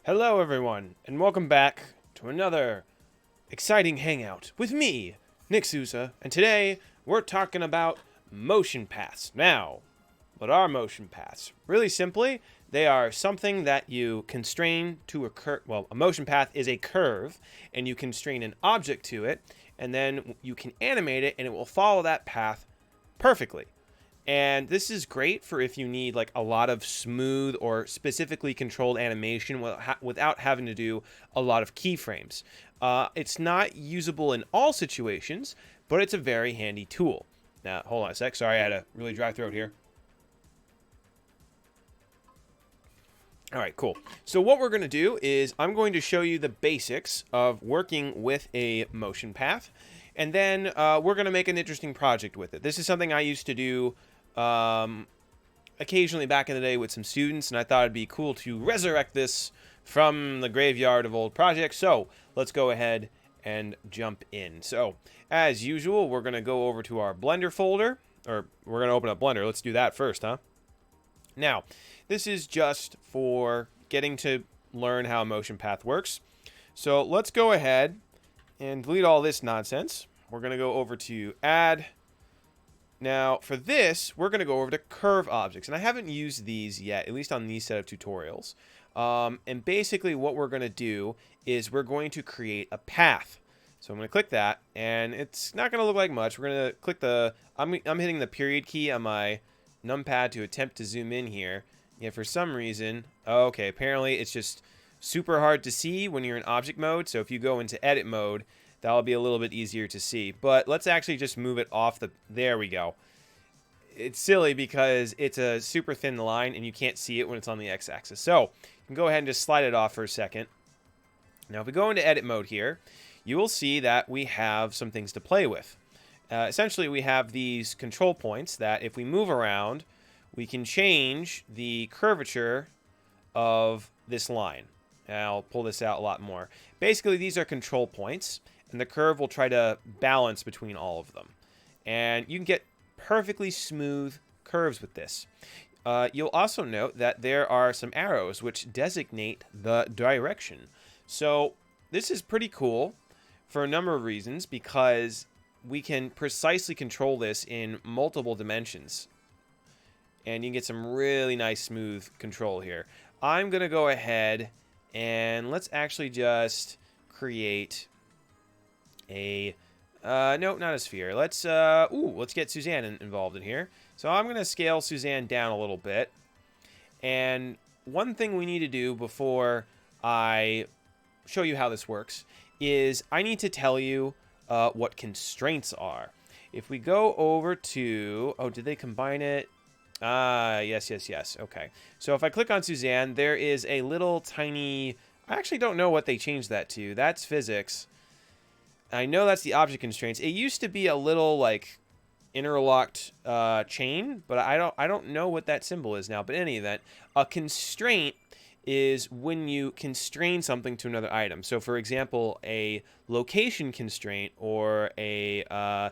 Hello everyone, and welcome back to another exciting hangout with me, Nick Souza, and today we're talking about motion paths. Now, what are motion paths? Really simply, they are something that you constrain to a curve. Well, a motion path is a curve, and you constrain an object to it, and then you can animate it, and it will follow that path perfectly. And this is great for if you need like a lot of smooth or specifically controlled animation without having to do a lot of keyframes. It's not usable in all situations, but it's a very handy tool. Now, hold on a sec. Sorry, I had a really dry throat here. All right, cool. So what we're going to do is I'm going to show you the basics of working with a motion path. And then we're going to make an interesting project with it. This is something I used to do occasionally back in the day with some students, and I thought it'd be cool to resurrect this from the graveyard of old projects. So let's go ahead and jump in. So as usual, we're going to go over to our Blender folder, or we're going to open up Blender. Let's do that first, huh? Now, this is just for getting to learn how a motion path works. So let's go ahead and delete all this nonsense. We're going to go over to Add. Now, for this, we're going to go over to curve objects. And I haven't used these yet, at least on these set of tutorials. And basically what we're going to do is we're going to create a path. So I'm going to click that, and it's not going to look like much. We're going to click the... I'm hitting the period key on my numpad to attempt to zoom in here. Yeah, for some reason... Okay, apparently it's just super hard to see when you're in object mode. So if you go into edit mode, that'll be a little bit easier to see. But let's actually just move it off the... There we go. It's silly because it's a super thin line and you can't see it when it's on the x-axis. So you can go ahead and just slide it off for a second. Now if we go into edit mode here, you will see that we have some things to play with. Essentially we have these control points that if we move around, we can change the curvature of this line. And I'll pull this out a lot more. Basically these are control points, and the curve will try to balance between all of them. And you can get perfectly smooth curves with this. You'll also note that there are some arrows which designate the direction. So this is pretty cool for a number of reasons, because we can precisely control this in multiple dimensions. And you can get some really nice smooth control here. I'm going to go ahead and let's actually just create a... no, not a sphere. Let's get Suzanne involved in here. So I'm going to scale Suzanne down a little bit. And one thing we need to do before I show you how this works is I need to tell you what constraints are. If we go over to... Oh, did they combine it? Yes. Okay. So if I click on Suzanne, there is a little tiny... I actually don't know what they changed that to. That's physics. I know that's the object constraints. It used to be a little like interlocked chain, but I don't know what that symbol is now. But in any event, a constraint is when you constrain something to another item. So for example, a location constraint or a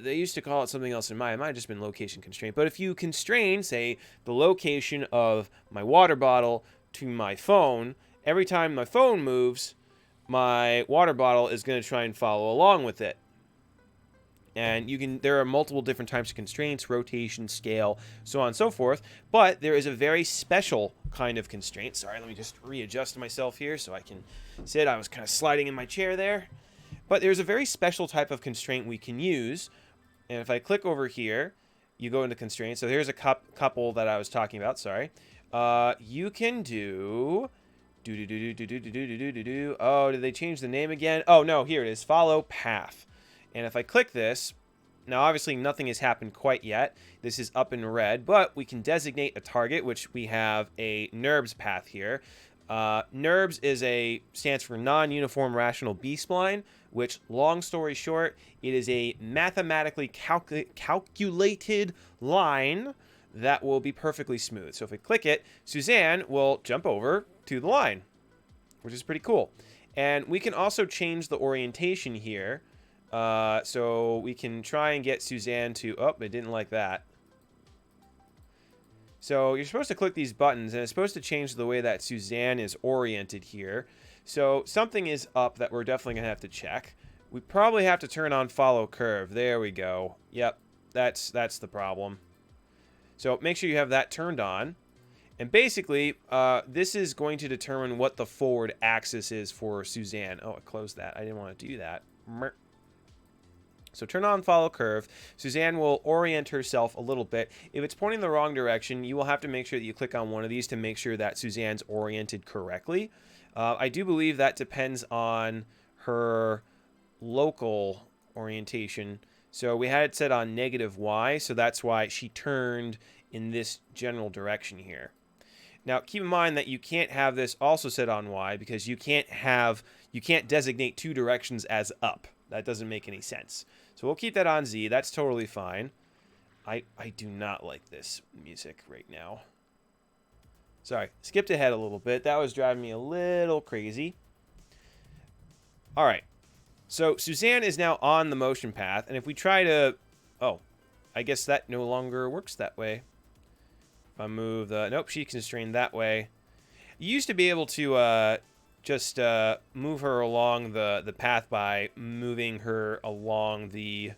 they used to call it something else in mine. It might have just been location constraint. But if you constrain, say, the location of my water bottle to my phone, every time my phone moves, my water bottle is going to try and follow along with it. And there are multiple different types of constraints, rotation, scale, so on and so forth. But there is a very special kind of constraint. Sorry, let me just readjust myself here so I can sit. I was kind of sliding in my chair there. But there's a very special type of constraint we can use. And if I click over here, you go into constraints. So here's a couple that I was talking about, sorry. You can do... Oh, did they change the name again? Oh, no, here it is. Follow path. And if I click this, now obviously nothing has happened quite yet. This is up in red, but we can designate a target, which we have a NURBS path here. NURBS stands for non-uniform rational B-spline, which, long story short, it is a mathematically calculated line that will be perfectly smooth. So if we click it, Suzanne will jump over to the line, which is pretty cool. And we can also change the orientation here. So we can try and get Suzanne to... Oh, it didn't like that. So you're supposed to click these buttons, and it's supposed to change the way that Suzanne is oriented here. So something is up that we're definitely going to have to check. We probably have to turn on follow curve. There we go. Yep, that's the problem. So make sure you have that turned on. And basically, this is going to determine what the forward axis is for Suzanne. Oh, I closed that. I didn't want to do that. So turn on follow curve. Suzanne will orient herself a little bit. If it's pointing the wrong direction, you will have to make sure that you click on one of these to make sure that Suzanne's oriented correctly. I do believe that depends on her local orientation. So we had it set on -y, so that's why she turned in this general direction here. Now, keep in mind that you can't have this also set on Y because you can't designate two directions as up. That doesn't make any sense. So we'll keep that on Z. That's totally fine. I do not like this music right now. Sorry, skipped ahead a little bit. That was driving me a little crazy. All right. So Suzanne is now on the motion path, and if we try to... Oh, I guess that no longer works that way. If I move the... Nope, she's constrained that way. You used to be able to just move her along the path by moving her along the...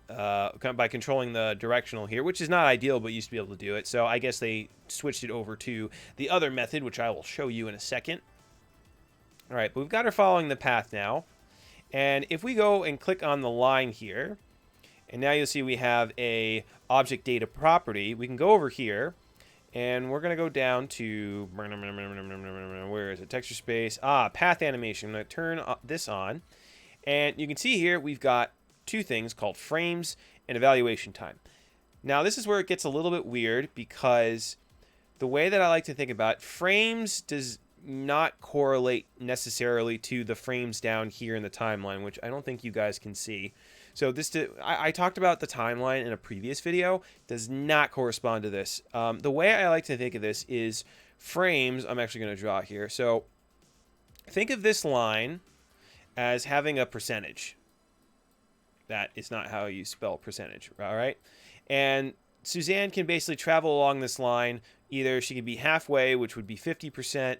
by controlling the directional here, which is not ideal, but used to be able to do it. So I guess they switched it over to the other method, which I will show you in a second. All right, but we've got her following the path now. And if we go and click on the line here, and now you'll see we have a object data property, we can go over here, and we're going to go down to, where is it, texture space, path animation. I'm going to turn this on, and you can see here we've got two things called frames and evaluation time. Now this is where it gets a little bit weird because the way that I like to think about it, frames does not correlate necessarily to the frames down here in the timeline, which I don't think you guys can see. So I talked about the timeline in a previous video, does not correspond to this. The way I like to think of this is frames, I'm actually going to draw here. So think of this line as having a percentage. That is not how you spell percentage, all right? And Suzanne can basically travel along this line. Either she can be halfway, which would be 50%,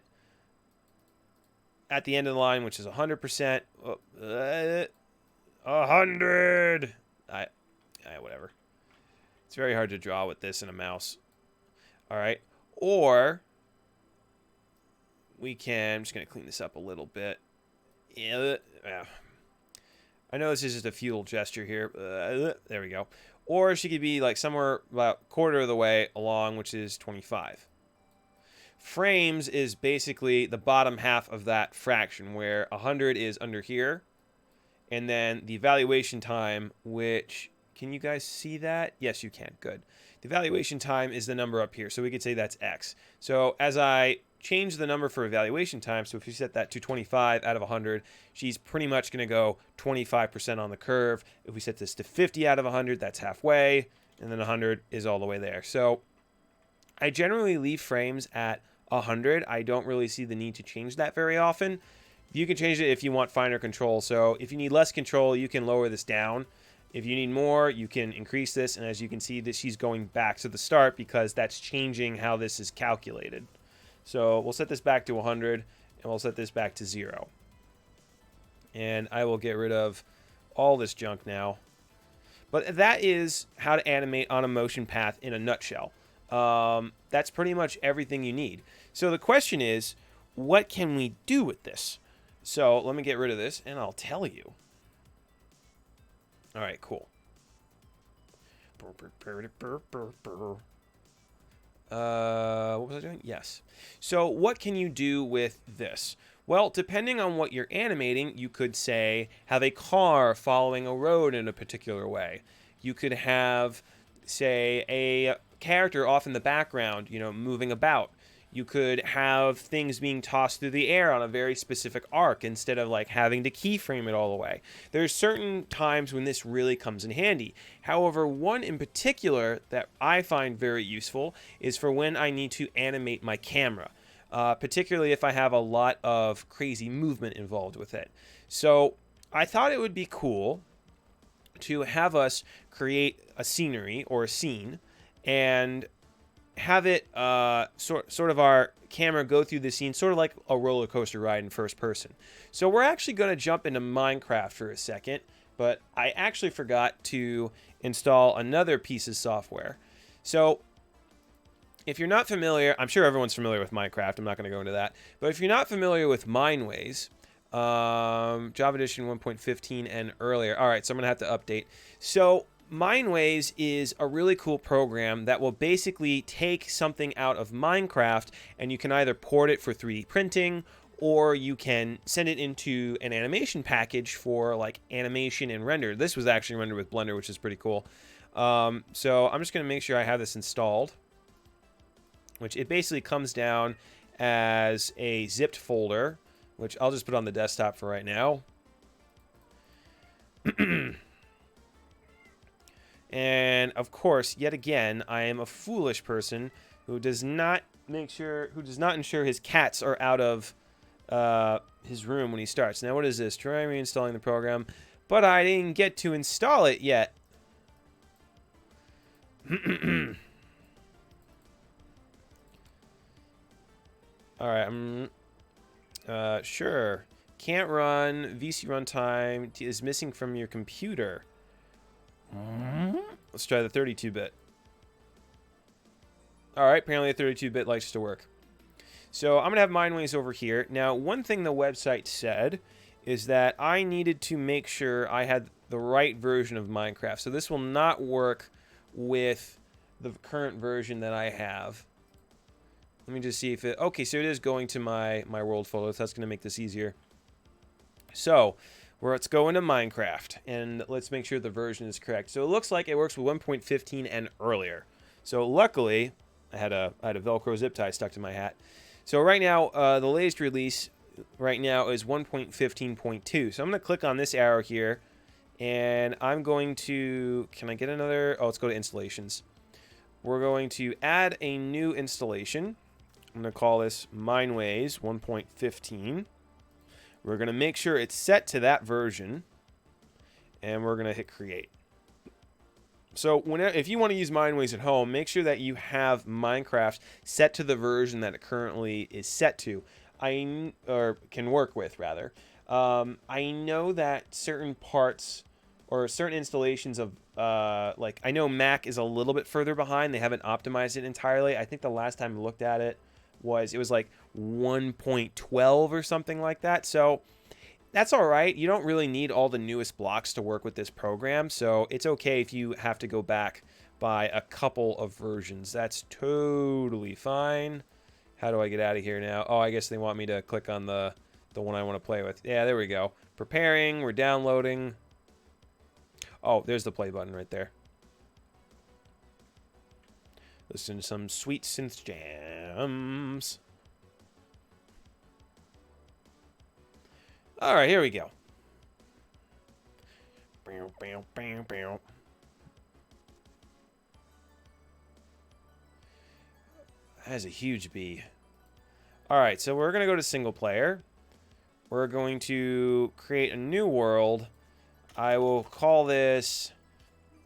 at the end of the line, which is 100%. 100. Whatever. It's very hard to draw with this and a mouse. All right. Or we can... I'm just going to clean this up a little bit. Yeah. I know this is just a futile gesture here. There we go. Or she could be like somewhere about quarter of the way along, which is 25. Frames is basically the bottom half of that fraction, where 100 is under here. And then the evaluation time, which... Can you guys see that? Yes, you can. Good. The evaluation time is the number up here, so we could say that's X. So as I change the number for evaluation time, so if you set that to 25 out of 100, she's pretty much going to go 25% on the curve. If we set this to 50 out of 100, that's halfway, and then 100 is all the way there. So I generally leave frames at 100. I don't really see the need to change that very often. You can change it if you want finer control. So if you need less control, you can lower this down. If you need more, you can increase this. And as you can see, that she's going back to the start because that's changing how this is calculated. So we'll set this back to 100, and we'll set this back to 0. And I will get rid of all this junk now. But that is how to animate on a motion path in a nutshell. That's pretty much everything you need. So the question is, what can we do with this? So let me get rid of this, and I'll tell you. All right, cool. What was I doing? Yes. So what can you do with this? Well, depending on what you're animating, you could say have a car following a road in a particular way. You could have, say, a character off in the background, moving about. You could have things being tossed through the air on a very specific arc instead of like having to keyframe it all the way. There's certain times when this really comes in handy. However, one in particular that I find very useful is for when I need to animate my camera, particularly if I have a lot of crazy movement involved with it. So I thought it would be cool to have us create a scenery or a scene and have it sort of our camera go through the scene, sort of like a roller coaster ride in first person. So we're actually going to jump into Minecraft for a second, but I actually forgot to install another piece of software. So if you're not familiar, I'm sure everyone's familiar with Minecraft. I'm not going to go into that. But if you're not familiar with Mineways, Java Edition 1.15 and earlier. All right, so I'm going to have to update. So Mineways is a really cool program that will basically take something out of Minecraft, and you can either port it for 3D printing, or you can send it into an animation package for like animation and render. This was actually rendered with Blender, which is pretty cool. So I'm just going to make sure I have this installed, which it basically comes down as a zipped folder, which I'll just put on the desktop for right now. And of course, yet again, I am a foolish person who does not ensure his cats are out of his room when he starts. Now, what is this? Try reinstalling the program, but I didn't get to install it yet. All right, sure. Can't run. VC runtime is missing from your computer. Let's try the 32-bit. All right, apparently the 32-bit likes to work. So I'm going to have Mineways over here. Now, one thing the website said is that I needed to make sure I had the right version of Minecraft. So this will not work with the current version that I have. Let me just see if it... Okay, so it is going to my world folder. So that's going to make this easier. So let's go into Minecraft, and let's make sure the version is correct. So it looks like it works with 1.15 and earlier. So luckily, I had a Velcro zip tie stuck to my hat. So right now, the latest release right now is 1.15.2. So I'm going to click on this arrow here, and I'm going to... Can I get another... Oh, let's go to installations. We're going to add a new installation. I'm going to call this Mineways 1.15. We're going to make sure it's set to that version, and we're going to hit create. So if you want to use Mineways at home, make sure that you have Minecraft set to the version that it currently is set to, or can work with, rather. I know that certain parts or certain installations of, like, I know Mac is a little bit further behind. They haven't optimized it entirely. I think the last time I looked at it, it was like 1.12 or something like that. So that's all right. You don't really need all the newest blocks to work with this program. So it's okay if you have to go back by a couple of versions. That's totally fine. How do I get out of here now? Oh, I guess they want me to click on the one I want to play with. Yeah, there we go. Preparing. We're downloading. Oh, there's the play button right there. Listen to some sweet synth jams. All right, here we go. That is a huge bee. All right, so we're going to go to single player. We're going to create a new world. I will call this...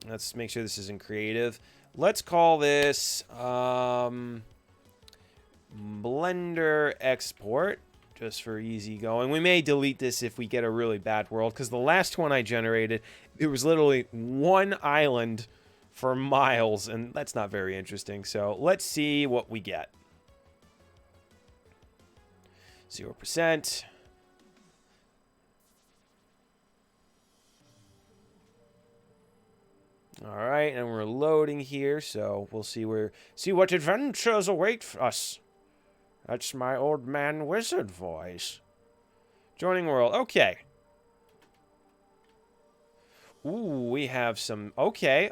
Let's make sure this is in creative. Let's call this Blender Export, just for easy going. We may delete this if we get a really bad world, because the last one I generated, it was literally one island for miles, and that's not very interesting. So let's see what we get. 0%. All right, and we're loading here, so we'll see what adventures await us. That's my old man wizard voice. Joining world. Okay. Ooh, we have some... Okay.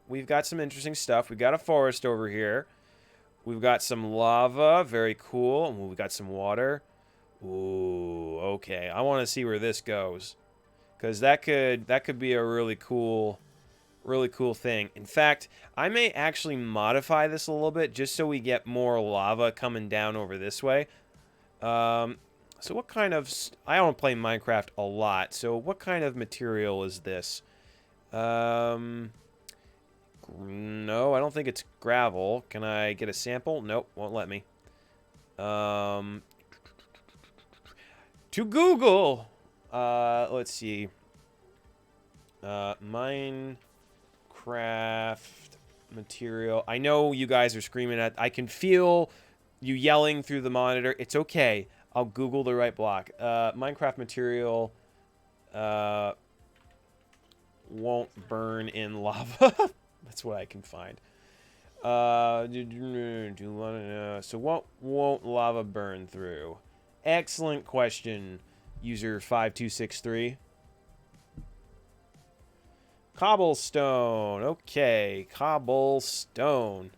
We've got some interesting stuff. We've got a forest over here. We've got some lava. Very cool. And we've got some water. Ooh, okay. I want to see where this goes, because that could be a really cool thing. In fact, I may actually modify this a little bit just so we get more lava coming down over this way. So what kind of... I don't play Minecraft a lot, so what kind of material is this? No, I don't think it's gravel. Can I get a sample? Nope, won't let me. To Google. Let's see. Minecraft material. I know you guys are screaming at. I can feel you yelling through the monitor. It's okay. I'll Google the right block. Minecraft material won't burn in lava. That's what I can find. So what won't lava burn through? Excellent question, user 5263. Cobblestone. Okay, cobblestone.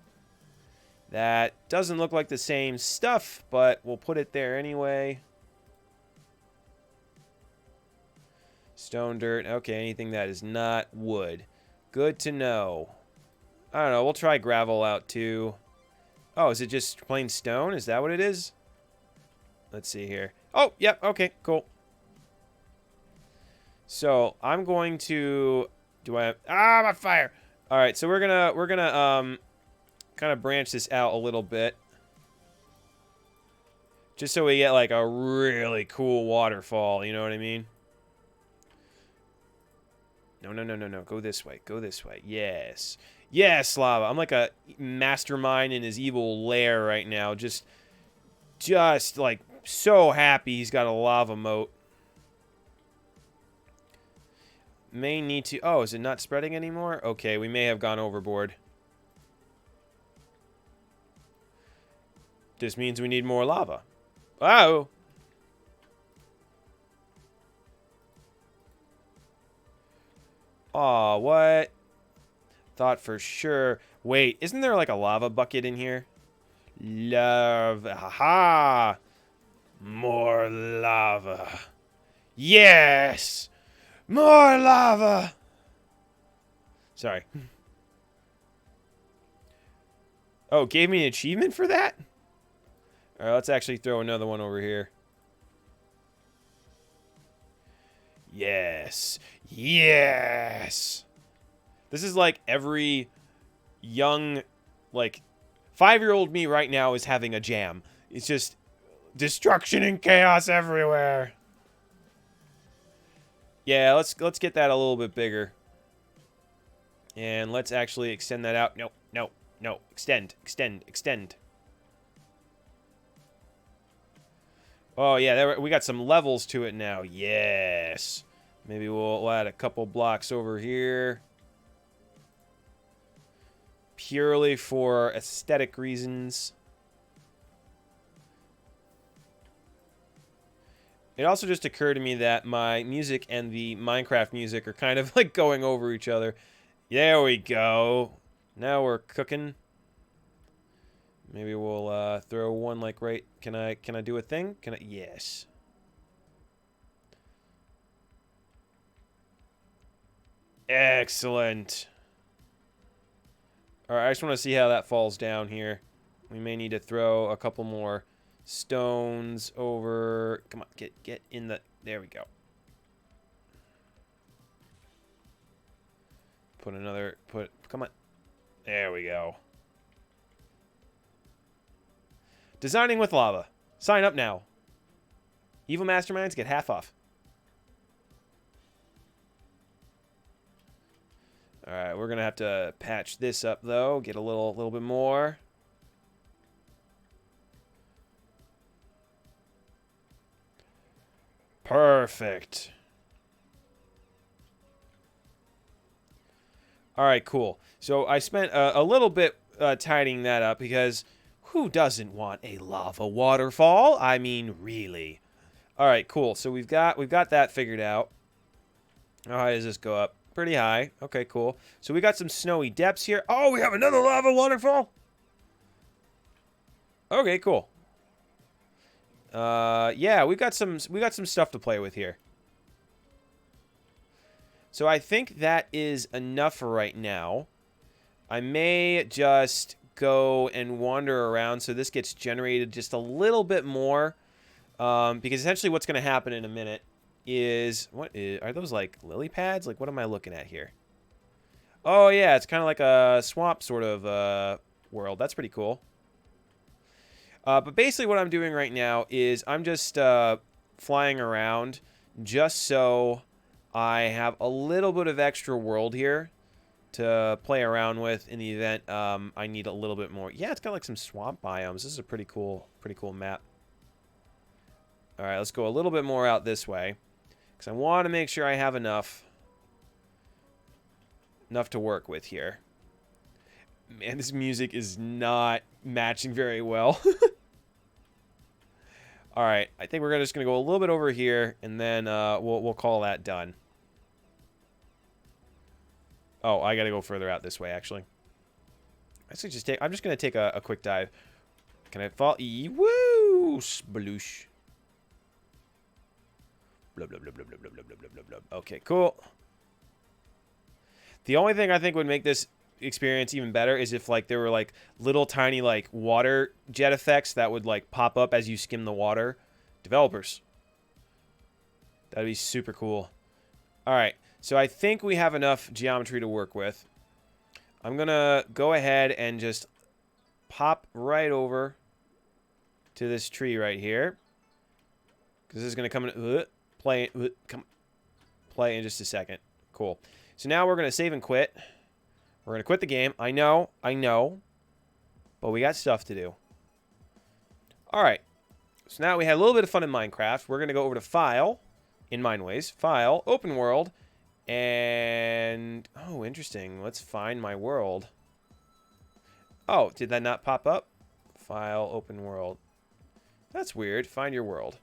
That doesn't look like the same stuff, but we'll put it there anyway. Stone, dirt. Okay, anything that is not wood. Good to know. I don't know. We'll try gravel out too. Oh, is it just plain stone? Is that what it is? Let's see here. Oh, yep. Okay, cool. So I'm going to. Do I have? Ah, I'm on fire. All right, so we're gonna kind of branch this out a little bit, just so we get like a really cool waterfall. You know what I mean? No, no, no, no, no. Go this way. Go this way. Yes. Yes, lava. I'm like a mastermind in his evil lair right now. Just like so happy he's got a lava moat. May need to... Oh, is it not spreading anymore? Okay, we may have gone overboard. This means we need more lava. Oh! Aw, what? Thought for sure. Wait, isn't there like a lava bucket in here? Lava. Haha! More lava. Yes! More lava! Sorry. Oh, gave me an achievement for that? Alright, let's actually throw another one over here. Yes. Yes! This is like every young, like, 5-year-old me right now is having a jam. It's just destruction and chaos everywhere. Yeah, let's get that a little bit bigger. And let's actually extend that out. No, no, no. Extend, extend, extend. Oh, yeah, there, we got some levels to it now. Yes. Maybe we'll add a couple blocks over here. Purely for aesthetic reasons. It also just occurred to me that my music and the Minecraft music are kind of like going over each other. There we go. Now we're cooking. Maybe we'll throw one like right. Can I do a thing? Can I? Yes. Excellent. All right, I just want to see how that falls down here. We may need to throw a couple more stones over. Come on, get in the... There we go. Come on. There we go. Designing with lava. Sign up now. Evil masterminds get half off. Alright, we're gonna have to patch this up though. Get a little bit more. Perfect. Alright, cool. So I spent a little bit tidying that up because who doesn't want a lava waterfall? I mean, really. Alright, cool. So we've got that figured out. How high does this go up? Pretty high. Okay, cool. So we got some snowy depths here. Oh, we have another lava waterfall. Okay, cool. Yeah, we got some stuff to play with here. So I think that is enough for right now. I may just go and wander around so this gets generated just a little bit more. Because essentially what's going to happen in a minute is... are those like lily pads? Like, what am I looking at here? Oh, yeah, it's kind of like a swamp sort of world. That's pretty cool. But basically what I'm doing right now is I'm just flying around just so I have a little bit of extra world here to play around with in the event I need a little bit more. Yeah, it's got like some swamp biomes. This is a pretty cool map. All right, let's go a little bit more out this way because I want to make sure I have enough to work with here. Man, this music is not matching very well. All right, I think we're just going to go a little bit over here, and then we'll call that done. Oh, I got to go further out this way, actually. I'm just going to take a quick dive. Can I fall? Woo! Sploosh. Blah, blah, blah, blah, blah, blah, blah, blah, blah, blah. Okay, cool. The only thing I think would make this experience even better is if like there were like little tiny like water jet effects that would like pop up as you skim the water. Developers. That'd be super cool. All right. So I think we have enough geometry to work with. I'm going to go ahead and just pop right over to this tree right here. Because this is going to come in, play in just a second. Cool. So now we're going to save and quit. We're going to quit the game. I know. But we got stuff to do. All right. So now we had a little bit of fun in Minecraft. We're going to go over to File, in Mineways. File, Open World. And, oh, interesting. Let's find my world. Oh, did that not pop up? File, Open World. That's weird. Find your world.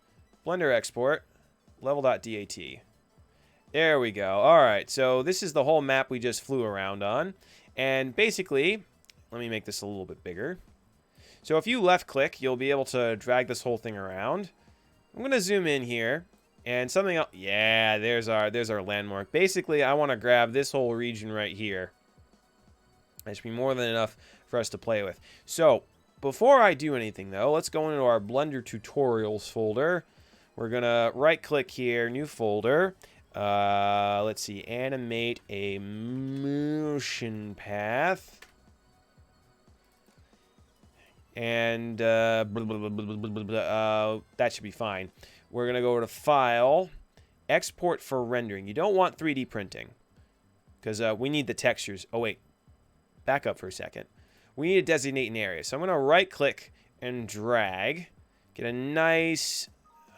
Blender export. Level.dat. There we go. All right, so this is the whole map we just flew around on. And basically, let me make this a little bit bigger. So if you left-click, you'll be able to drag this whole thing around. I'm going to zoom in here. And something else. Yeah, there's our landmark. Basically, I want to grab this whole region right here. That should be more than enough for us to play with. So, before I do anything, though, let's go into our Blender Tutorials folder. We're going to right-click here, New Folder. Let's see, Animate a motion path. And that should be fine. We're going to go to File, Export for Rendering. You don't want 3D printing because we need the textures. Oh, wait. Back up for a second. We need to designate an area. So I'm going to right-click and drag. Get a nice...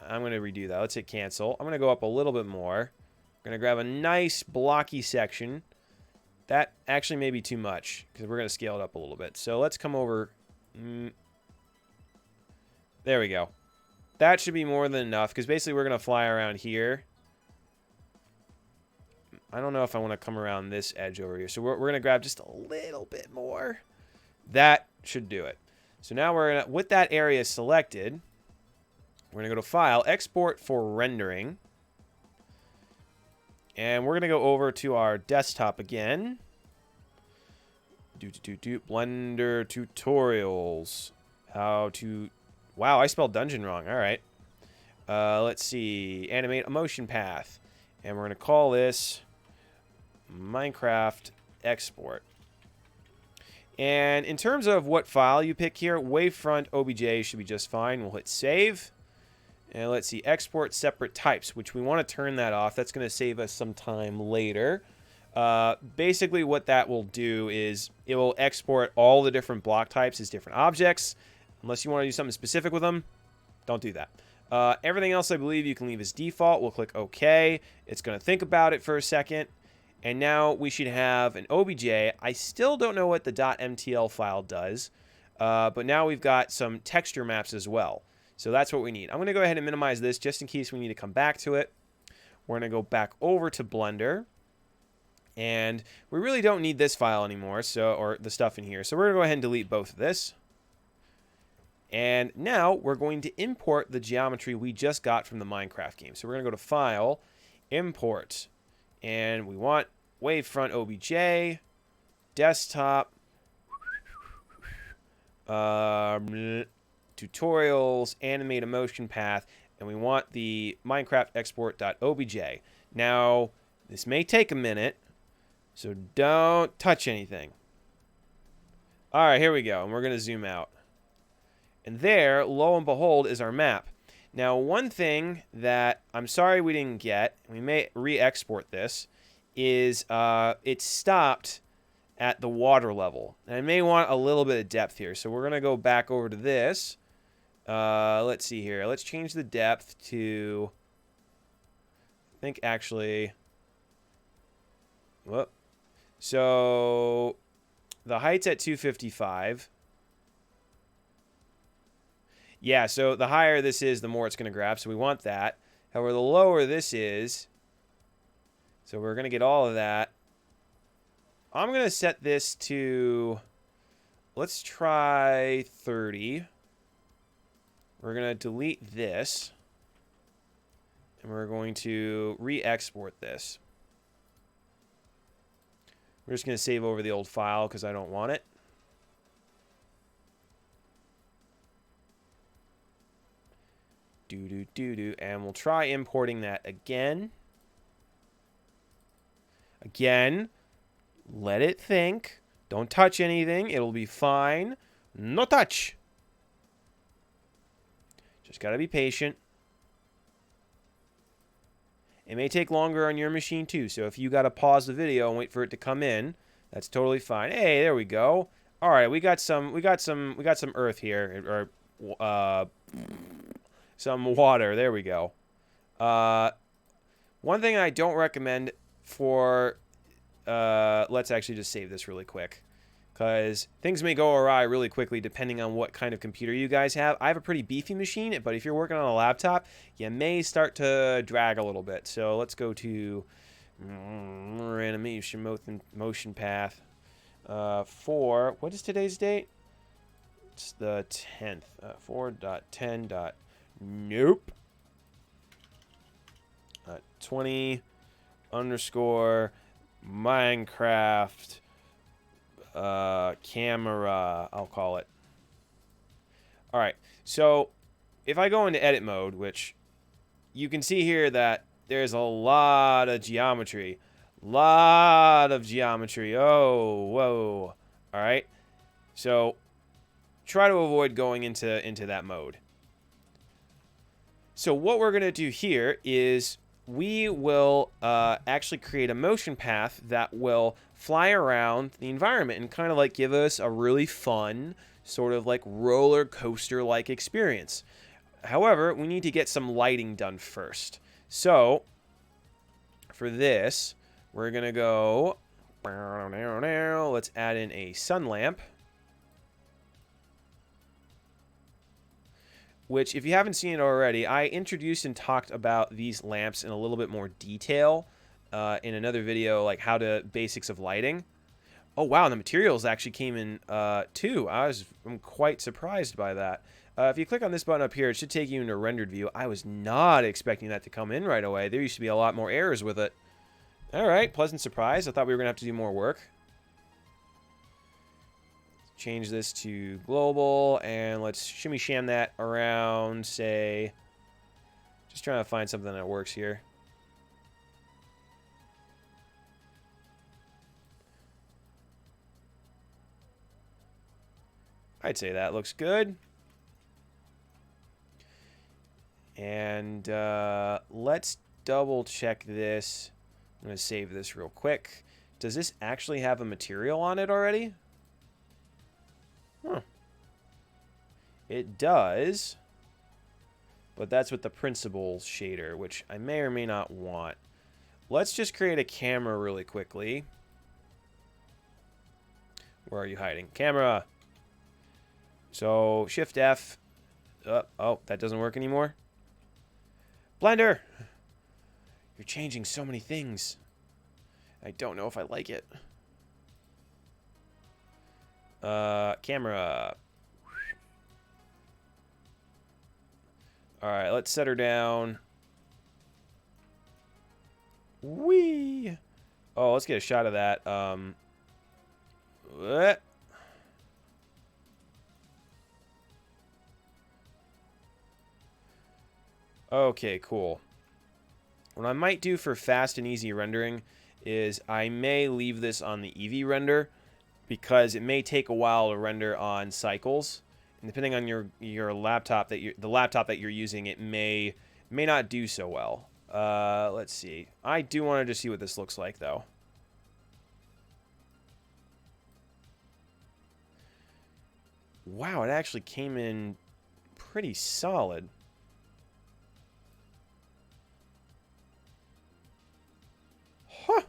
I'm going to redo that. Let's hit Cancel. I'm going to go up a little bit more. I'm going to grab a nice blocky section. That actually may be too much because we're going to scale it up a little bit. So let's come over... There we go. That should be more than enough, because basically we're going to fly around here. I don't know if I want to come around this edge over here. So we're going to grab just a little bit more. That should do it. So now we're going to, with that area selected, we're going to go to File, Export for Rendering. And we're going to go over to our desktop again. Blender Tutorials. How to... Wow, I spelled dungeon wrong. All right. Let's see. Animate a motion path. And we're going to call this Minecraft Export. And in terms of what file you pick here, Wavefront OBJ should be just fine. We'll hit Save. And let's see. Export separate types, which we want to turn that off. That's going to save us some time later. Basically, what that will do is it will export all the different block types as different objects. Unless you want to do something specific with them, don't do that. Everything else, I believe, you can leave as default. We'll click OK. It's going to think about it for a second. And now we should have an OBJ. I still don't know what the .mtl file does. But now we've got some texture maps as well. So that's what we need. I'm going to go ahead and minimize this just in case we need to come back to it. We're going to go back over to Blender. And we really don't need this file anymore, or the stuff in here. So we're going to go ahead and delete both of this. And now we're going to import the geometry we just got from the Minecraft game. So we're going to go to File, Import, and we want Wavefront OBJ, Desktop, Tutorials, Animate a motion path, and we want the Minecraft export.obj. Now, this may take a minute, So don't touch anything. All right, here we go. And we're going to zoom out. And there, lo and behold, is our map. Now, one thing that I'm sorry we didn't get, we may re-export this, is it stopped at the water level. And I may want a little bit of depth here. So we're going to go back over to this. Let's see here. Let's change the depth to, I think actually, whoop. So the height's at 255. Yeah, so the higher this is, the more it's going to grab. So we want that. However, the lower this is, so we're going to get all of that. I'm going to set this to, let's try 30. We're going to delete this. And we're going to re-export this. We're just going to save over the old file because I don't want it. And we'll try importing that again. Again, let it think. Don't touch anything. It'll be fine. No touch. Just got to be patient. It may take longer on your machine too, so if you got to pause the video and wait for it to come in, that's totally fine. Hey, there we go. All right, we got some earth here, or some water. There we go. One thing I don't recommend for, let's actually just save this really quick, because things may go awry really quickly depending on what kind of computer you guys have. I have a pretty beefy machine, but if you're working on a laptop, you may start to drag a little bit. So let's go to animation motion path for, what is today's date? It's the 10th. 4.10. Nope. 20 underscore Minecraft camera, I'll call it. All right, so if I go into edit mode, which you can see here that there's a lot of geometry. Oh, whoa. All right, so try to avoid going into that mode. So what we're going to do here is we will actually create a motion path that will fly around the environment and kind of like give us a really fun sort of like roller coaster like experience. However, we need to get some lighting done first. So for this, we're going to go, let's add in a sun lamp. Which, if you haven't seen it already, I introduced and talked about these lamps in a little bit more detail in another video, like how to basics of lighting. Oh, wow, and the materials actually came in too. I'm quite surprised by that. If you click on this button up here, it should take you into a rendered view. I was not expecting that to come in right away. There used to be a lot more errors with it. All right, pleasant surprise. I thought we were going to have to do more work. Change this to global, and let's shimmy sham that around, say, just trying to find something that works here. I'd say that looks good. And let's double check this. I'm going to save this real quick. Does this actually have a material on it already? Huh. It does, but that's with the principal shader, which I may or may not want. Let's just create a camera really quickly. Where are you hiding? Camera. So Shift F. Oh, that doesn't work anymore. Blender. You're changing so many things. I don't know if I like it. Camera. All right, let's set her down. Whee! Oh, let's get a shot of that. What? Okay, cool. What I might do for fast and easy rendering is I may leave this on the Eevee render because it may take a while to render on cycles. And depending on your laptop the laptop that you're using, it may not do so well. Let's see. I do want to just see what this looks like, though. Wow, it actually came in pretty solid. Huh.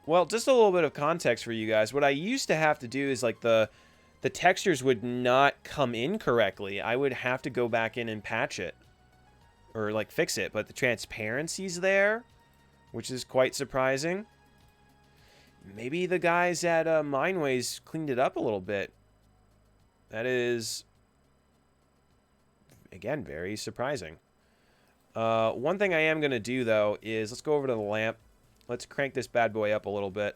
Well, just a little bit of context for you guys. What I used to have to do is, like, the textures would not come in correctly. I would have to go back in and patch it. Or, like, fix it. But the transparency's there, which is quite surprising. Maybe the guys at Mineways cleaned it up a little bit. That is, again, very surprising. One thing I am going to do, though, is let's go over to the lamp. Let's crank this bad boy up a little bit.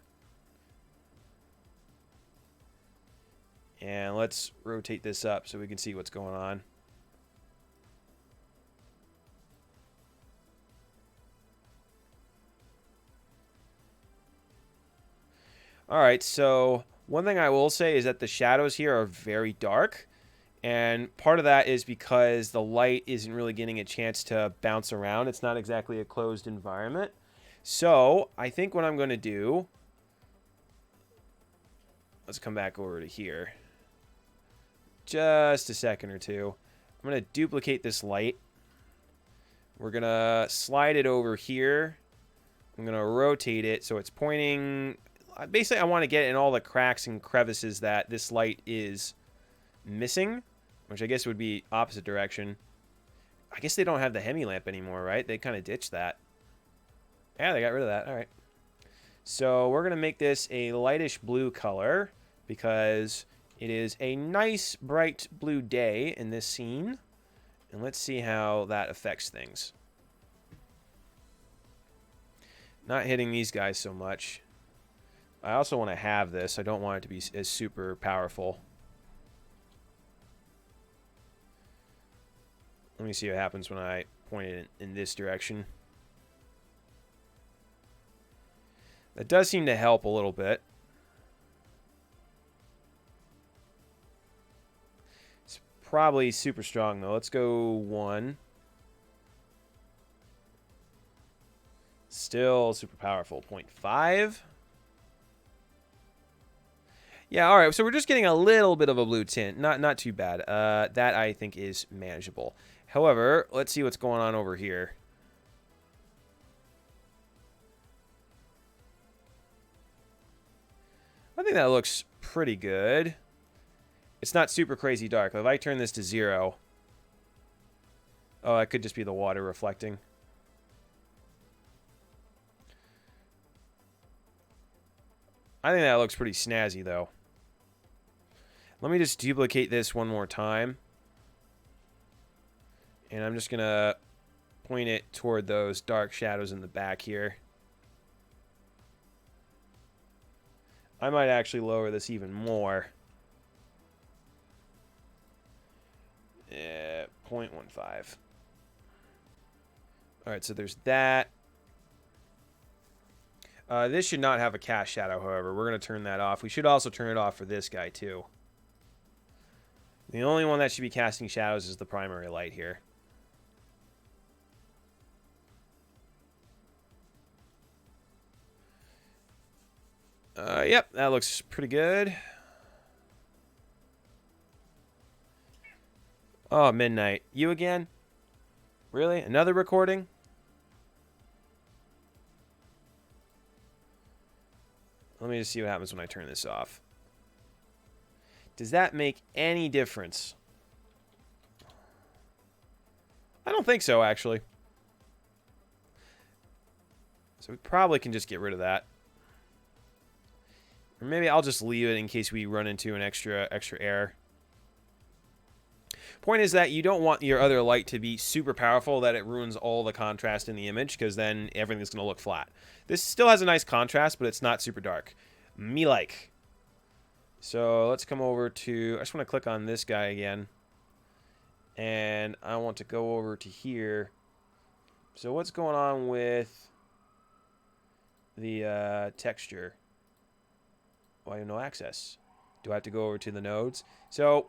And let's rotate this up so we can see what's going on. Alright, so one thing I will say is that the shadows here are very dark. And part of that is because the light isn't really getting a chance to bounce around. It's not exactly a closed environment. So, I think what I'm going to do... Let's come back over to here. Just a second or two. I'm going to duplicate this light. We're going to slide it over here. I'm going to rotate it so it's pointing... Basically, I want to get in all the cracks and crevices that this light is missing, which I guess would be opposite direction. I guess they don't have the Hemi lamp anymore, right? They kind of ditched that. Yeah, they got rid of that. All right. So we're going to make this a lightish blue color because it is a nice, bright blue day in this scene. And let's see how that affects things. Not hitting these guys so much. I also want to have this. I don't want it to be as super powerful. Let me see what happens when I point it in this direction. That does seem to help a little bit. It's probably super strong, though. Let's go 1. Still super powerful. 0.5. Yeah, all right. So we're just getting a little bit of a blue tint. Not too bad. That, I think, is manageable. However, let's see what's going on over here. I think that looks pretty good. It's not super crazy dark. If I turn this to 0... Oh, that could just be the water reflecting. I think that looks pretty snazzy, though. Let me just duplicate this one more time. And I'm just going to point it toward those dark shadows in the back here. I might actually lower this even more. 0.15. Alright, so there's that. This should not have a cast shadow, however. We're going to turn that off. We should also turn it off for this guy, too. The only one that should be casting shadows is the primary light here. Yep, that looks pretty good. Oh, Midnight. You again? Really? Another recording? Let me just see what happens when I turn this off. Does that make any difference? I don't think so, actually. So we probably can just get rid of that. Or maybe I'll just leave it in case we run into an extra error. Point is that you don't want your other light to be super powerful that it ruins all the contrast in the image, because then everything's going to look flat. This still has a nice contrast, but it's not super dark. Me like. So let's come over to... I just want to click on this guy again. And I want to go over to here. So what's going on with the texture? Oh, I have no access. Do I have to go over to the nodes? So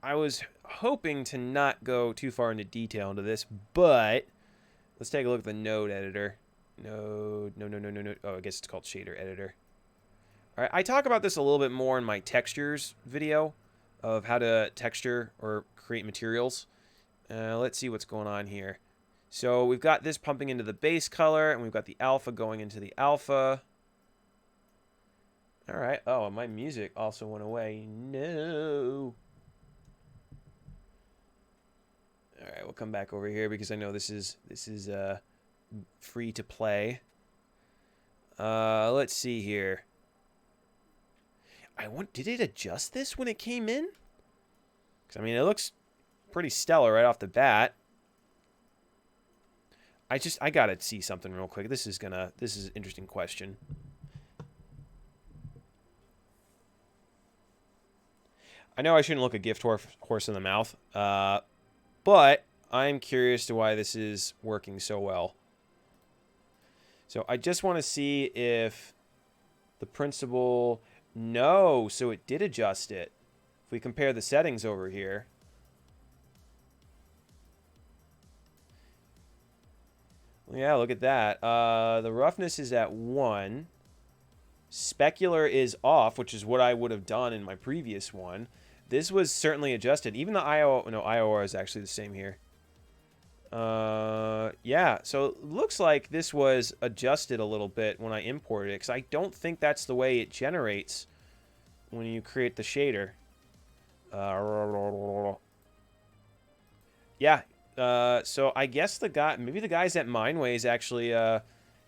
I was hoping to not go too far into detail into this, but let's take a look at the node editor. Node, no. Oh, I guess it's called shader editor. All right, I talk about this a little bit more in my textures video of how to texture or create materials. Let's see what's going on here. So we've got this pumping into the base color, and we've got the alpha going into the alpha. All right. Oh, my music also went away. No. All right, we'll come back over here because I know this is free to play. Let's see here. Did it adjust this when it came in? Because I mean, it looks pretty stellar right off the bat. I gotta see something real quick. This is an interesting question. I know I shouldn't look a gift horse in the mouth, but I'm curious to why this is working so well. So I just want to see if the principle... No, so it did adjust it. If we compare the settings over here... Yeah, look at that. The roughness is at 1. Specular is off, which is what I would have done in my previous one. This was certainly adjusted. Even the IOR is actually the same here. Yeah, so it looks like this was adjusted a little bit when I imported it, because I don't think that's the way it generates when you create the shader. Yeah. So I guess maybe the guys at Mindways actually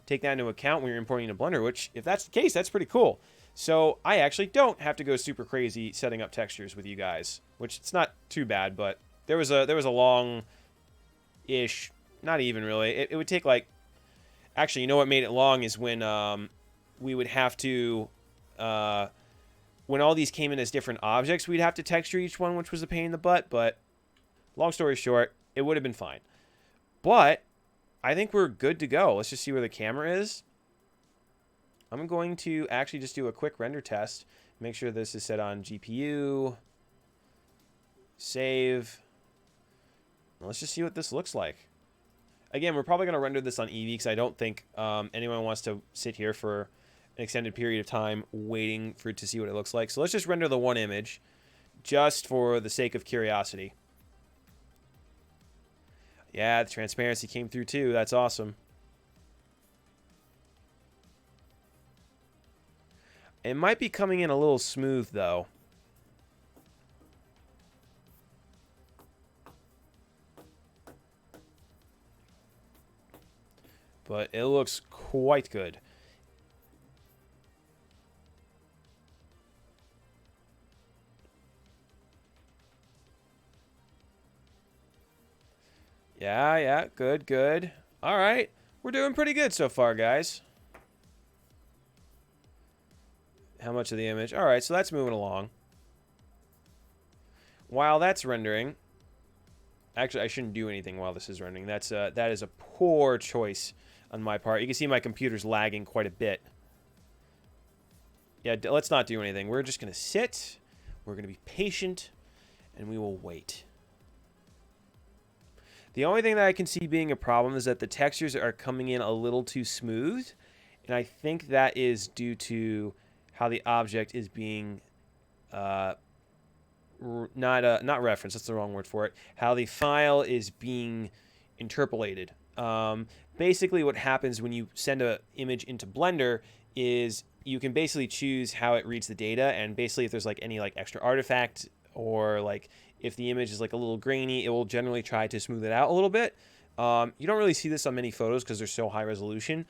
take that into account when you're importing into Blender, which, if that's the case, that's pretty cool. So I actually don't have to go super crazy setting up textures with you guys, which it's not too bad, but there was a long-ish, not even really. It would take like, actually, you know what made it long is when we would have to, when all these came in as different objects, we'd have to texture each one, which was a pain in the butt, but long story short, it would have been fine. But I think we're good to go. Let's just see where the camera is. I'm going to actually just do a quick render test. Make sure this is set on GPU. Save. Let's just see what this looks like. Again, we're probably going to render this on Eevee because I don't think anyone wants to sit here for an extended period of time waiting to see what it looks like. So let's just render the one image just for the sake of curiosity. Yeah, the transparency came through too. That's awesome. It might be coming in a little smooth, though. But it looks quite good. Yeah, good. All right, we're doing pretty good so far, guys. How much of the image? All right, so that's moving along. While that's rendering, actually, I shouldn't do anything while this is rendering. That is a poor choice on my part. You can see my computer's lagging quite a bit. Yeah, let's not do anything. We're just going to sit. We're going to be patient, and we will wait. The only thing that I can see being a problem is that the textures are coming in a little too smooth, and I think that is due to how the object is being not referenced. That's the wrong word for it. How the file is being interpolated. Basically, what happens when you send an image into Blender is you can basically choose how it reads the data, and basically if there's like any like extra artifact or like if the image is like a little grainy, it will generally try to smooth it out a little bit. You don't really see this on many photos because they're so high resolution,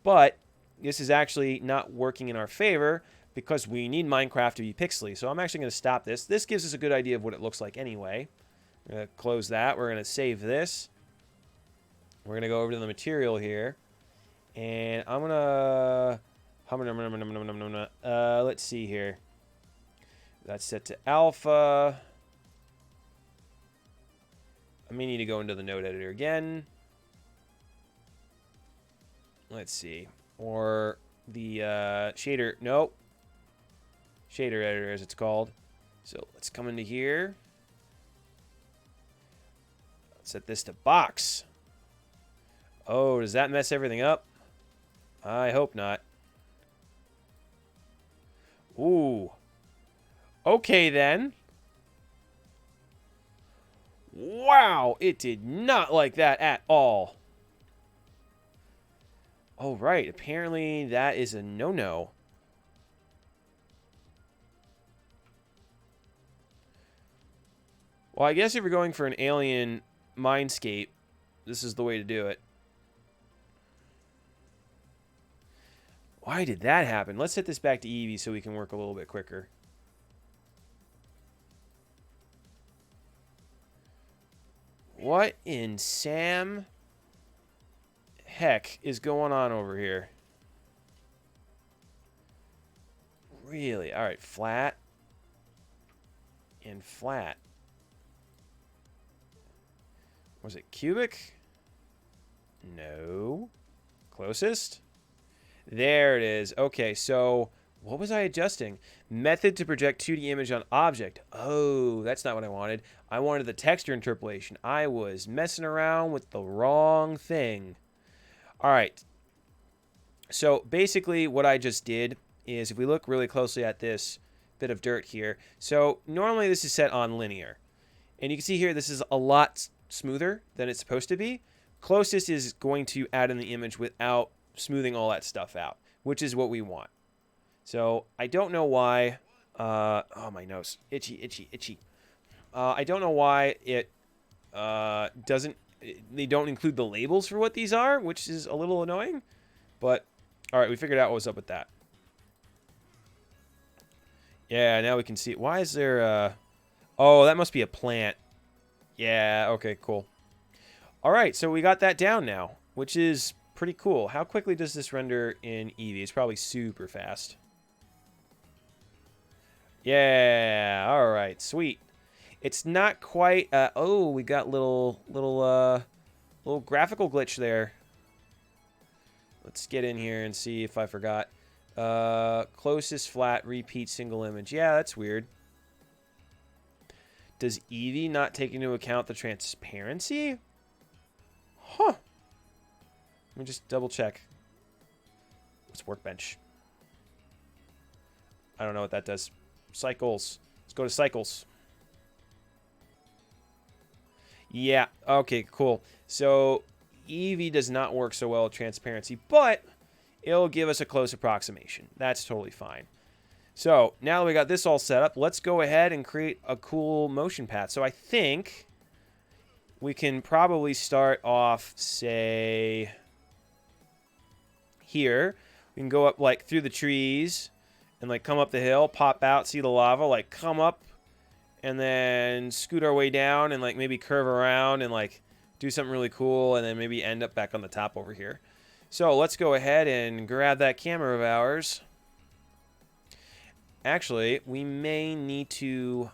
but this is actually not working in our favor because we need Minecraft to be pixely. So I'm actually going to stop this. This gives us a good idea of what it looks like anyway. We're going to close that. We're going to save this. We're going to go over to the material here. And I'm going to... let's see here. That's set to alpha. I may need to go into the node editor again. Let's see. Or the shader. Nope. Shader editor, as it's called. So let's come into here. Let's set this to box. Oh, does that mess everything up? I hope not. Ooh. Okay, then. Wow, it did not like that at all. Oh, right. Apparently, that is a no-no. Well, I guess if you're going for an alien mindscape, this is the way to do it. Why did that happen? Let's set this back to Eevee so we can work a little bit quicker. What in Sam heck is going on over here? Really? All right, flat and flat. Was it cubic? No. Closest? There it is. Okay, so what was I adjusting? Method to project 2D image on object. Oh, that's not what I wanted. I wanted the texture interpolation. I was messing around with the wrong thing. All right. So basically what I just did is, if we look really closely at this bit of dirt here, so normally this is set on linear. And you can see here this is a lot smoother than it's supposed to be. Closest is going to add in the image without smoothing all that stuff out, which is what we want. So I don't know why. Oh, my nose. Itchy, itchy, itchy. I don't know why it doesn't. They don't include the labels for what these are, which is a little annoying. But, all right, we figured out what was up with that. Yeah, now we can see it. Why is there oh, that must be a plant. Yeah, okay, cool. All right, so we got that down now, which is pretty cool. How quickly does this render in Eevee? It's probably super fast. Yeah, all right, sweet. It's not quite, oh, we got little graphical glitch there. Let's get in here and see if I forgot. Closest flat, repeat single image. Yeah, that's weird. Does Eevee not take into account the transparency? Huh. Let me just double check. What's workbench? I don't know what that does. Cycles. Let's go to cycles. Yeah. Okay, cool. So Eevee does not work so well with transparency, but it'll give us a close approximation. That's totally fine. So now that we got this all set up, let's go ahead and create a cool motion path. So I think we can probably start off, say, here. We can go up like through the trees and like come up the hill, pop out, see the lava, like come up and then scoot our way down and like maybe curve around and like do something really cool and then maybe end up back on the top over here. So let's go ahead and grab that camera of ours. Actually, we may need to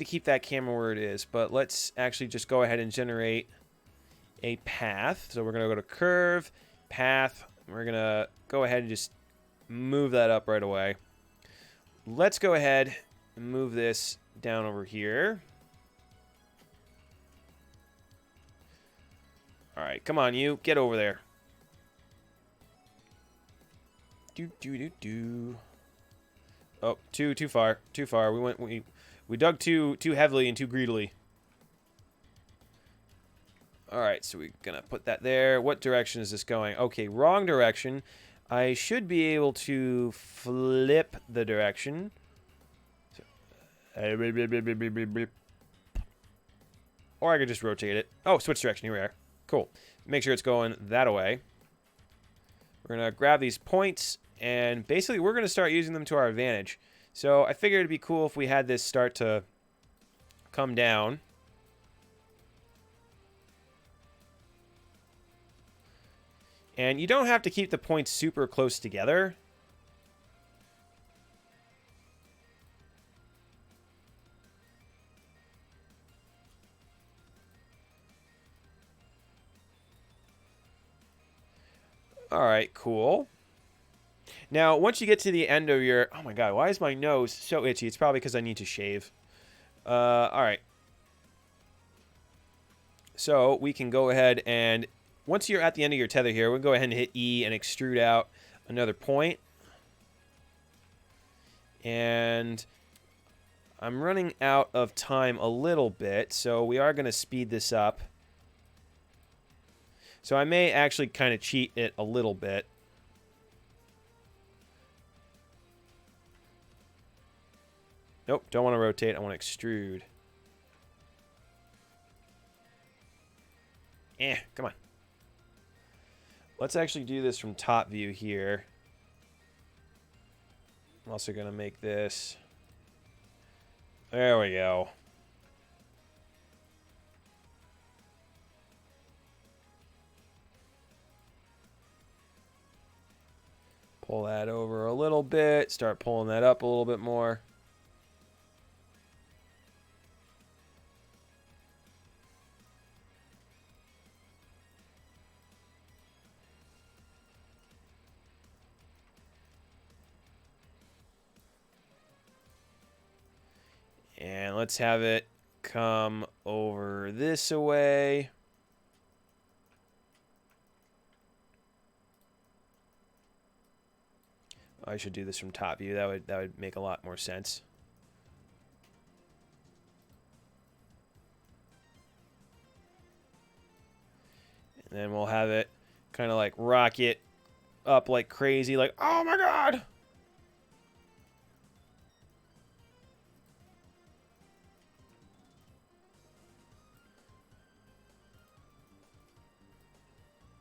keep that camera where it is, but let's actually just go ahead and generate a path. So we're going to go to curve, path. We're going to go ahead and just move that up right away. Let's go ahead and move this down over here. All right, come on, you. Get over there. Oh, too far. Too far. We dug too heavily and too greedily. All right, so we're going to put that there. What direction is this going? Okay, wrong direction. I should be able to flip the direction. Or I could just rotate it. Oh, switch direction. Here we are. Cool. Make sure it's going that way. We're going to grab these points, and basically we're going to start using them to our advantage. So I figured it'd be cool if we had this start to come down. And you don't have to keep the points super close together. All right, cool. Now, once you get to the end of your... Oh my god, why is my nose so itchy? It's probably because I need to shave. All right. So we can go ahead and... Once you're at the end of your tether here, we'll go ahead and hit E and extrude out another point. And I'm running out of time a little bit, so we are going to speed this up. So I may actually kind of cheat it a little bit. Nope, don't want to rotate. I want to extrude. Come on. Let's actually do this from top view here. I'm also going to make this... There we go. Pull that over a little bit. Start pulling that up a little bit more. And let's have it come over this way. I should do this from top view. That would make a lot more sense. And then we'll have it kind of like rocket up like crazy, like, oh my god!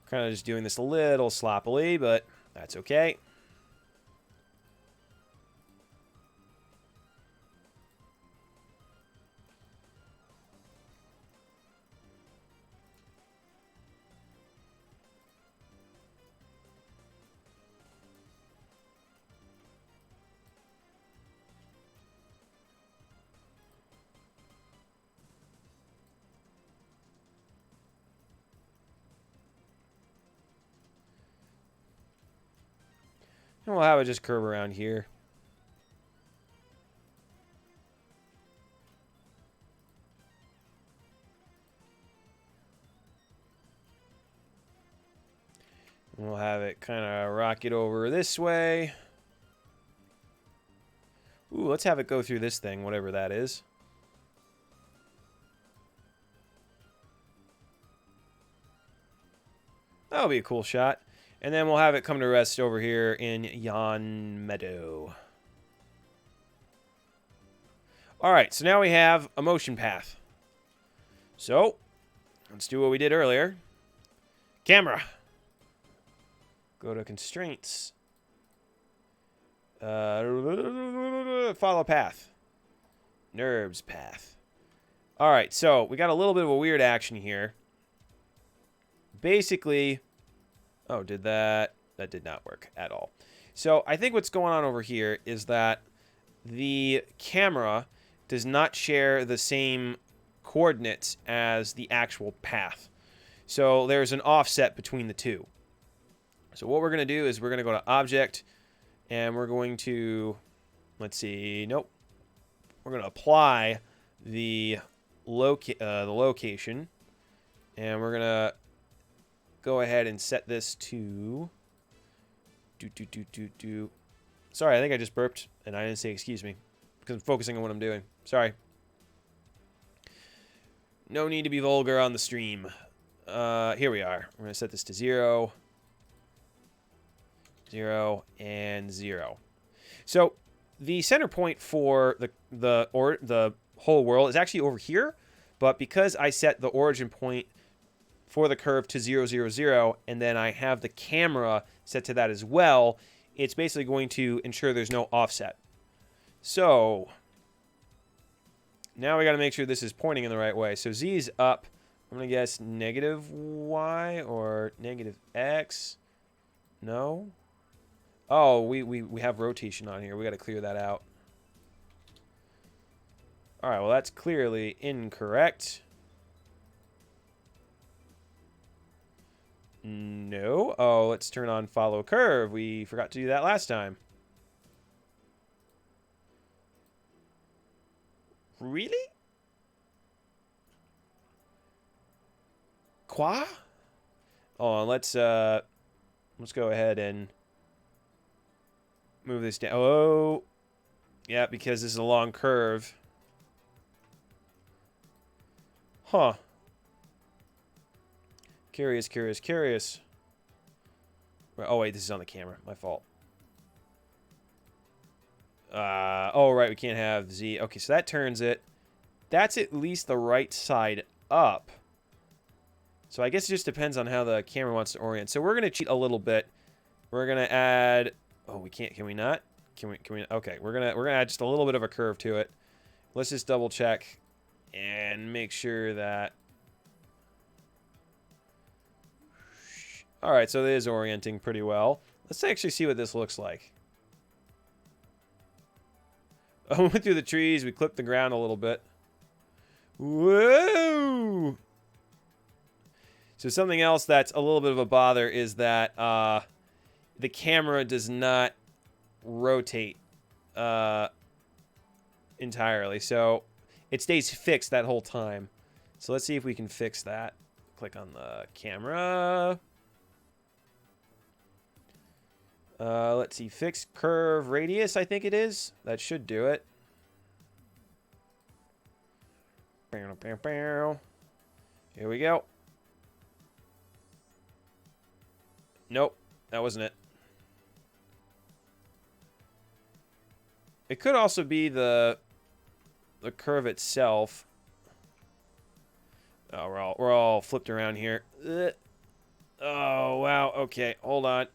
Kind of just doing this a little sloppily, but that's okay. And we'll have it just curve around here. And we'll have it kind of rocket over this way. Ooh, let's have it go through this thing, whatever that is. That'll be a cool shot. And then we'll have it come to rest over here in Yon Meadow. Alright, so now we have a motion path. So, let's do what we did earlier. Camera. Go to constraints. Follow path. NURBS path. Alright, so we got a little bit of a weird action here. Basically... Oh, did that... That did not work at all. So I think what's going on over here is that the camera does not share the same coordinates as the actual path. So there's an offset between the two. So what we're going to do is we're going to go to Object, and we're going to... Let's see... Nope. We're going to apply the location, and we're going to go ahead and set this to... Sorry, I think I just burped, and I didn't say excuse me, because I'm focusing on what I'm doing. Sorry. No need to be vulgar on the stream. Here we are. We're going to set this to 0, 0, and 0. So the center point for the whole world is actually over here, but because I set the origin point for the curve to 0, 0, 0, and then I have the camera set to that as well, it's basically going to ensure there's no offset. So now we got to make sure this is pointing in the right way. So Z is up. I'm going to guess negative Y or negative X. No? Oh, we have rotation on here. We got to clear that out. All right, well, that's clearly incorrect. No. Oh, let's turn on follow curve. We forgot to do that last time. Really? Qua? Oh, let's go ahead and move this down. Oh, yeah, because this is a long curve. Huh. Curious, curious, curious. Oh, wait, this is on the camera. My fault. Oh, right, we can't have Z. Okay, so that turns it. That's at least the right side up. So I guess it just depends on how the camera wants to orient. So we're going to cheat a little bit. We're going to add... Oh, we can't. Can we not? Can we? Okay, we're gonna add just a little bit of a curve to it. Let's just double check and make sure that... All right, so it is orienting pretty well. Let's actually see what this looks like. I went through the trees. We clipped the ground a little bit. Whoa! So something else that's a little bit of a bother is that the camera does not rotate entirely. So it stays fixed that whole time. So let's see if we can fix that. Click on the camera. Let's see, fixed curve radius, I think it is. That should do it. Here we go. Nope, that wasn't it. It could also be the curve itself. Oh, we're all flipped around here. Ugh. Oh wow. Okay, hold on.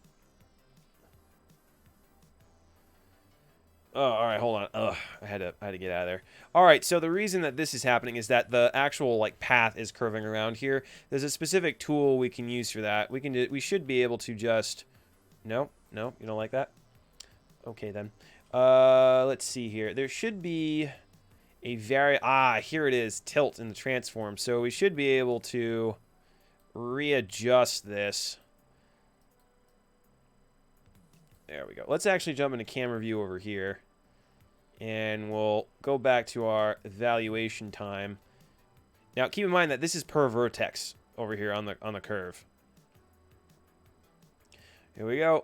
Oh, all right, hold on. Ugh, I had to get out of there. All right, so the reason that this is happening is that the actual like path is curving around here. There's a specific tool we can use for that. We should be able to just... No, you don't like that? Okay then. Let's see here. There should be a here it is, tilt in the transform. So we should be able to readjust this. There we go. Let's actually jump into camera view over here. And we'll go back to our evaluation time. Now, keep in mind that this is per vertex over here on the curve. Here we go.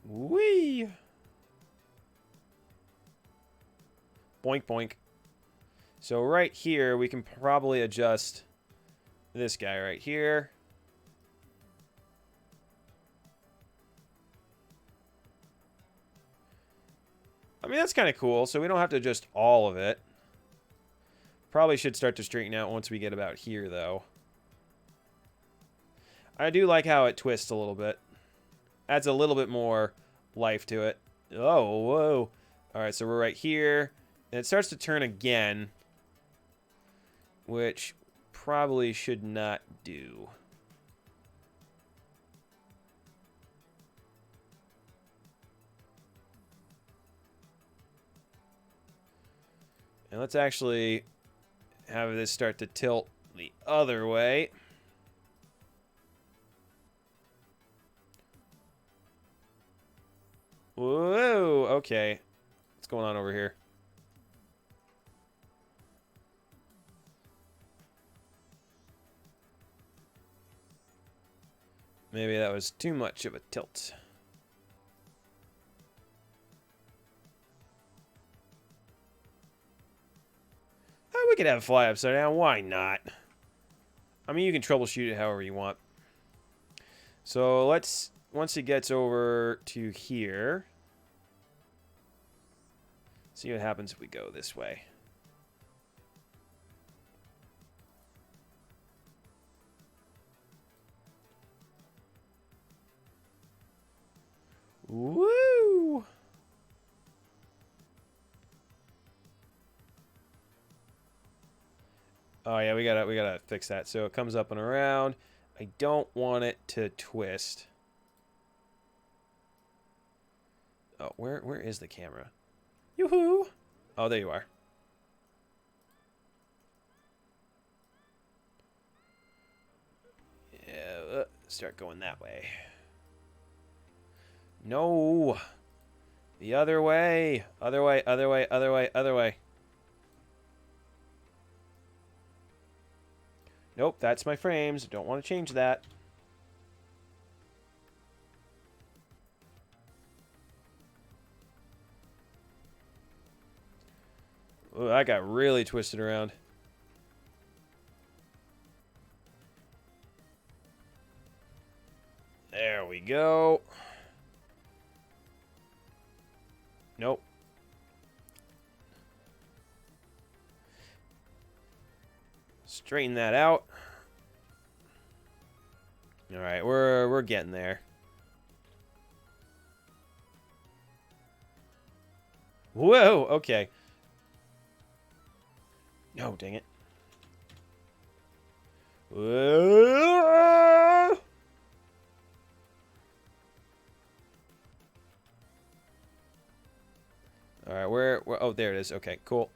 Whee! Boink, boink. So right here, we can probably adjust this guy right here. I mean, that's kind of cool, so we don't have to adjust all of it. Probably should start to straighten out once we get about here, though. I do like how it twists a little bit. Adds a little bit more life to it. Oh, whoa. Alright, so we're right here. And it starts to turn again. Which probably should not do. And let's actually have this start to tilt the other way. Whoa, okay. What's going on over here? Maybe that was too much of a tilt. Oh, we could have it fly upside down. Why not? I mean, you can troubleshoot it however you want. So let's, once it gets over to here, see what happens if we go this way. Woo! Oh yeah, we gotta fix that. So it comes up and around. I don't want it to twist. Oh, where is the camera? Yoo-hoo! Oh, there you are. start going that way. No. The other way. Other way, other way, other way, other way. Nope, that's my frames. Don't want to change that. Ooh, I got really twisted around. There we go. Nope. Straighten that out. All right, we're getting there. Whoa, okay. No, dang it. Whoa. All right, where? Oh, there it is. Okay, cool.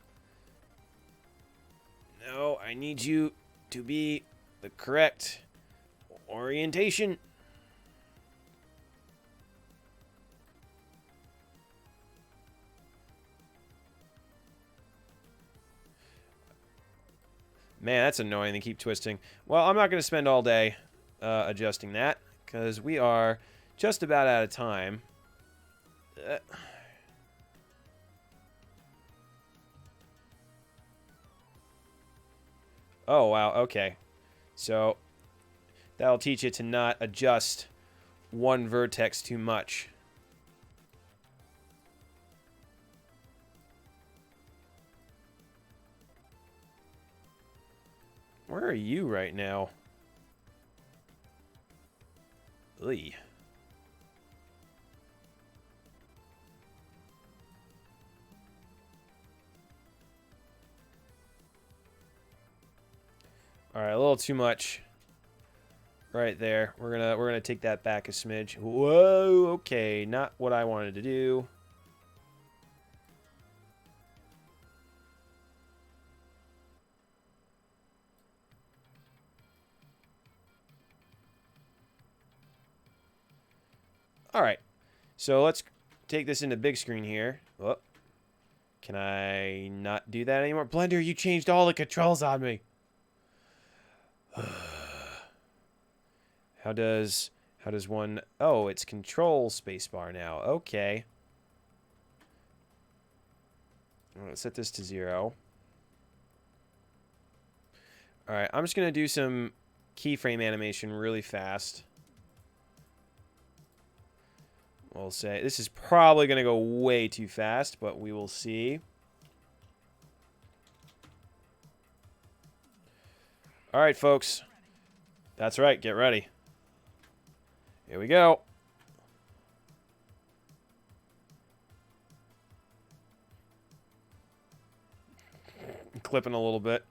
No, I need you to be the correct orientation. Man, that's annoying. They keep twisting. Well, I'm not going to spend all day adjusting that because we are just about out of time. Oh, wow. Okay. So that'll teach you to not adjust one vertex too much. Where are you right now? Lee. All right, a little too much right there. We're gonna take that back a smidge. Whoa, okay, not what I wanted to do. All right, so let's take this into big screen here. Oh, can I not do that anymore? Blender, you changed all the controls on me. How does one... Oh, it's control spacebar now. Okay. I'm going to set this to 0. Alright, I'm just going to do some keyframe animation really fast. We'll say... This is probably going to go way too fast, but we will see. Alright, folks. That's right, get ready. Here we go. I'm clipping a little bit.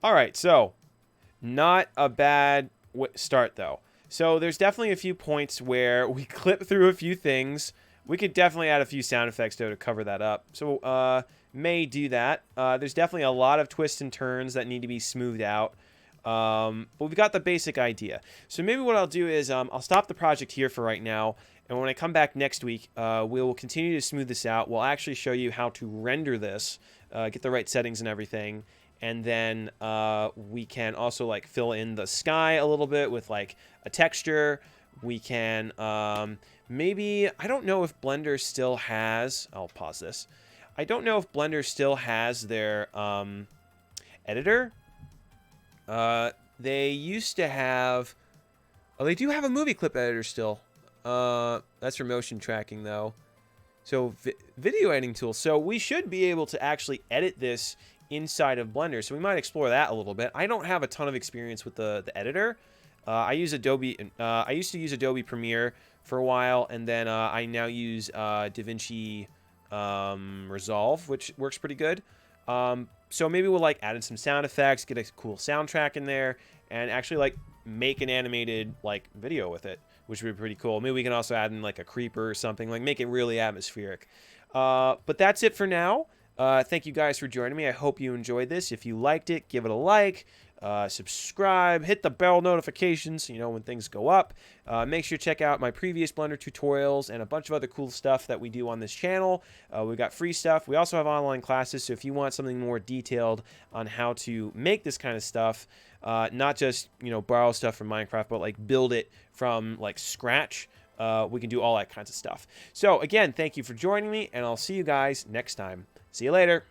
All right, so not a bad start, though. So there's definitely a few points where we clip through a few things. We could definitely add a few sound effects, though, to cover that up. So may do that. There's definitely a lot of twists and turns that need to be smoothed out. But we've got the basic idea. So maybe what I'll do is I'll stop the project here for right now. And when I come back next week, we will continue to smooth this out. We'll actually show you how to render this, get the right settings and everything. And then we can also like fill in the sky a little bit with like a texture. We can maybe, I don't know if Blender still has, I'll pause this. I don't know if Blender still has their editor. They used to have, oh, they do have a movie clip editor still. That's for motion tracking though. So video editing tool. So we should be able to actually edit this inside of Blender. So we might explore that a little bit. I don't have a ton of experience with the editor. I use Adobe. I used to use Adobe Premiere for a while, and then I now use DaVinci Resolve, which works pretty good. So maybe we'll like add in some sound effects, get a cool soundtrack in there, and actually like make an animated like video with it, which would be pretty cool. Maybe we can also add in like a creeper or something, like make it really atmospheric. But that's it for now. Thank you guys for joining me. I hope you enjoyed this. If you liked it, give it a like. Subscribe, hit the bell notifications so you know when things go up. Make sure to check out my previous Blender tutorials and a bunch of other cool stuff that we do on this channel. We've got free stuff. We also have online classes, so if you want something more detailed on how to make this kind of stuff, not just, borrow stuff from Minecraft, but like build it from like scratch, we can do all that kinds of stuff. So again, thank you for joining me, and I'll see you guys next time. See you later.